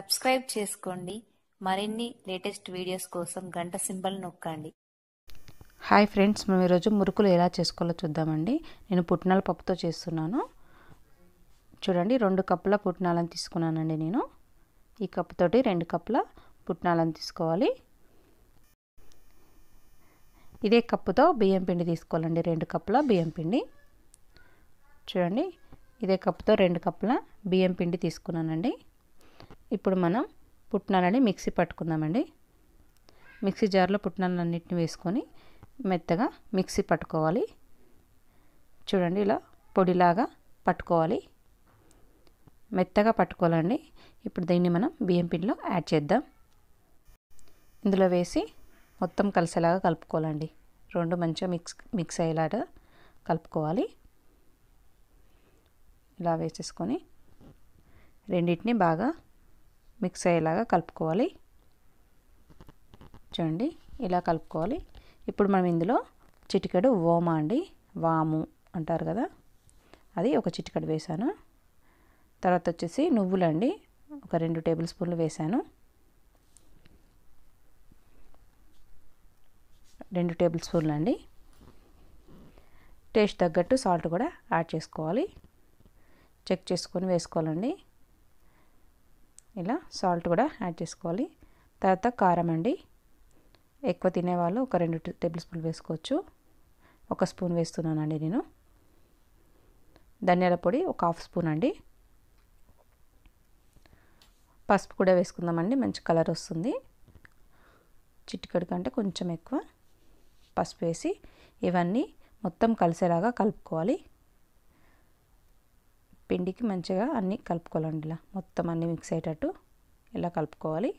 Subscribe చేసుకోండి. మరిన్ని latest videos కోసం గంట సింబల్ నొక్కండి. హాయ్ ఫ్రెండ్స్, మేము ఈరోజు మురుకులు ఎలా చేసుకోవాలో చూద్దామండి. నేను పుట్నాల పప్పుతో చేస్తున్నాను. చూడండి, 2 కప్పుల పుట్నాలను తీసుకున్నానండి. నేను ఈ కప్పుతోటి 2 కప్పుల పుట్నాలను తీసుకోవాలి. ఇదే కప్పుతో బియ్యం పిండి తీసుకోవాలండి. 2 కప్పుల బియ్యం పిండి. చూడండి, ఇదే కప్పుతో 2 కప్పుల బియ్యం పిండి తీసుకున్నానండి. ఇప్పుడు మనం పుట్నాలని మిక్సీ పట్టుకుందామండి. మిక్సీ జార్లో పుట్నాలన్నిటిని వేసుకొని మెత్తగా మిక్సీ పట్టుకోవాలి. చూడండి, ఇలా పొడిలాగా పట్టుకోవాలి, మెత్తగా పట్టుకోవాలండి. ఇప్పుడు దీన్ని మనం బియ్యం పిండిలో యాడ్ చేద్దాం. ఇందులో వేసి మొత్తం కలిసేలాగా కలుపుకోవాలండి. 2 మంచిగా మిక్స్ అయ్యేలాగా కలుపుకోవాలి. ఇలా వేసేసుకొని రెండింటిని బాగా మిక్స్ అయ్యేలాగా కలుపుకోవాలి. చూడండి, ఇలా కలుపుకోవాలి. ఇప్పుడు మనం ఇందులో చిటికెడు ఓమా అండి, వాము అంటారు కదా, అది 1 చిటికెడు వేసాను. తర్వాత వచ్చేసి నువ్వులండి, ఒక 2 టేబుల్ స్పూన్లు వేసాను. 2 టేబుల్ స్పూన్లు అండి. టేస్ట్ తగ్గట్టు సాల్ట్ కూడా యాడ్ చేసుకోవాలి. చెక్ చేసుకొని వేసుకోవాలండి. ఇలా సాల్ట్ కూడా యాడ్ చేసుకోవాలి. తర్వాత కారం అండి, ఎక్కువ తినేవాళ్ళు ఒక 2 టేబుల్ స్పూన్లు వేసుకోవచ్చు. 1 స్పూన్ వేస్తున్నానండి నేను. ధనియాల పొడి ఒక 1/2 స్పూన్ అండి. పసుపు కూడా వేసుకుందామండి, మంచి కలర్ వస్తుంది. చిటికెడు కంటే కొంచెం ఎక్కువ పసుపు వేసి ఇవన్నీ మొత్తం కలిసేలాగా కలుపుకోవాలి. పిండికి మంచిగా అన్నీ కలుపుకోవాలండి. ఇలా మొత్తం అన్నీ మిక్స్ అయ్యేటట్టు ఇలా కలుపుకోవాలి.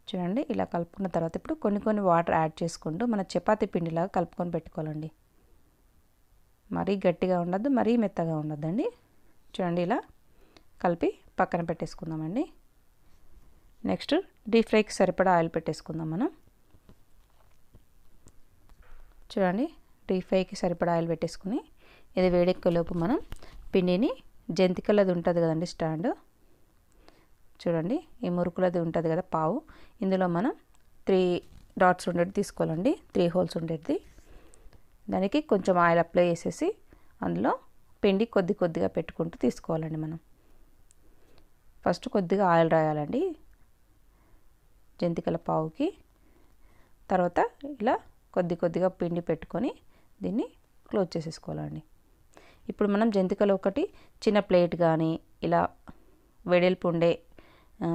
చూడండి, ఇలా కలుపుకున్న తర్వాత ఇప్పుడు కొన్ని వాటర్ యాడ్ చేసుకుంటూ మన చపాతీ పిండిలాగా కలుపుకొని పెట్టుకోవాలండి. మరీ గట్టిగా ఉండద్దు, మరీ మెత్తగా ఉండద్దండి. చూడండి, ఇలా కలిపి పక్కన పెట్టేసుకుందామండి. నెక్స్ట్ డీప్ ఫ్రైకి సరిపడా ఆయిల్ పెట్టేసుకుందాం మనం. చూడండి, డీప్ ఫ్రైకి సరిపడా ఆయిల్ పెట్టేసుకుని ఇది వేడెక్కేలోపు మనం పిండిని జంతికలది ఉంటుంది కదండి స్టాండ్, చూడండి ఈ మురుకులది ఉంటుంది కదా పావు, ఇందులో మనం 3 డాట్స్ ఉండేది తీసుకోవాలండి, 3 హోల్స్ ఉండేది. దానికి కొంచెం ఆయిల్ అప్లై చేసేసి అందులో పిండి కొద్దిగా పెట్టుకుంటూ తీసుకోవాలండి. మనం ఫస్ట్ కొద్దిగా ఆయిల్ రాయాలండి జంతికల పావుకి. తర్వాత ఇలా కొద్దిగా పిండి పెట్టుకొని దీన్ని క్లోజ్ చేసేసుకోవాలండి. ఇప్పుడు మనం జంతికలు ఒకటి చిన్న ప్లేట్ కానీ ఇలా వెడల్పు ఉండే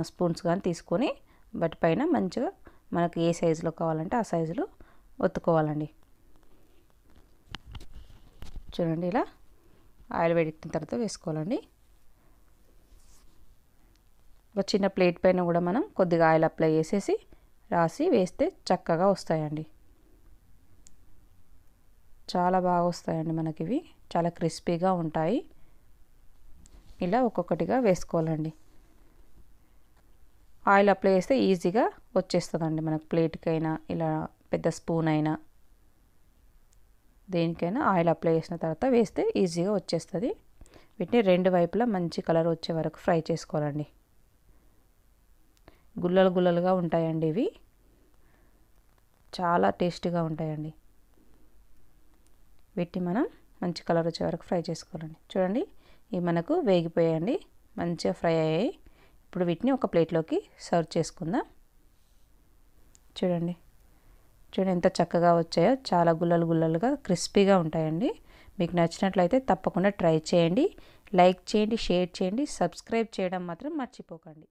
స్పూన్స్ కానీ తీసుకొని వాటిపైన మంచిగా మనకు ఏ సైజులో కావాలంటే ఆ సైజులో ఒత్తుకోవాలండి. చూడండి, ఇలా ఆయిల్ వేడెక్కిన తర్వాత వేసుకోవాలండి. ఒక చిన్న ప్లేట్ పైన కూడా మనం కొద్దిగా ఆయిల్ అప్లై చేసేసి రాసి వేస్తే చక్కగా వస్తాయండి. చాలా బాగా వస్తాయండి మనకి ఇవి, చాలా క్రిస్పీగా ఉంటాయి. ఇలా ఒక్కొక్కటిగా వేసుకోవాలండి. ఆయిల్ అప్లై చేస్తే ఈజీగా వచ్చేస్తుందండి మనకు. ప్లేట్కైనా ఇలా పెద్ద స్పూన్ అయినా దేనికైనా ఆయిల్ అప్లై చేసిన తర్వాత వేస్తే ఈజీగా వచ్చేస్తుంది. వీటిని 2 వైపులా మంచి కలర్ వచ్చే వరకు ఫ్రై చేసుకోవాలండి. గుల్లలుగా ఉంటాయండి ఇవి, చాలా టేస్టీగా ఉంటాయండి. వీటిని మనం మంచి కలర్ వచ్చే వరకు ఫ్రై చేసుకోవాలండి. చూడండి, ఇవి మనకు వేగిపోయాయండి, మంచిగా ఫ్రై అయ్యాయి. ఇప్పుడు వీటిని ఒక ప్లేట్లోకి సర్వ్ చేసుకుందాం. చూడండి ఎంత చక్కగా వచ్చాయో, చాలా గుల్లలుగా క్రిస్పీగా ఉంటాయండి. మీకు నచ్చినట్లయితే తప్పకుండా ట్రై చేయండి. లైక్ చేయండి, షేర్ చేయండి, సబ్స్క్రైబ్ చేయడం మాత్రం మర్చిపోకండి.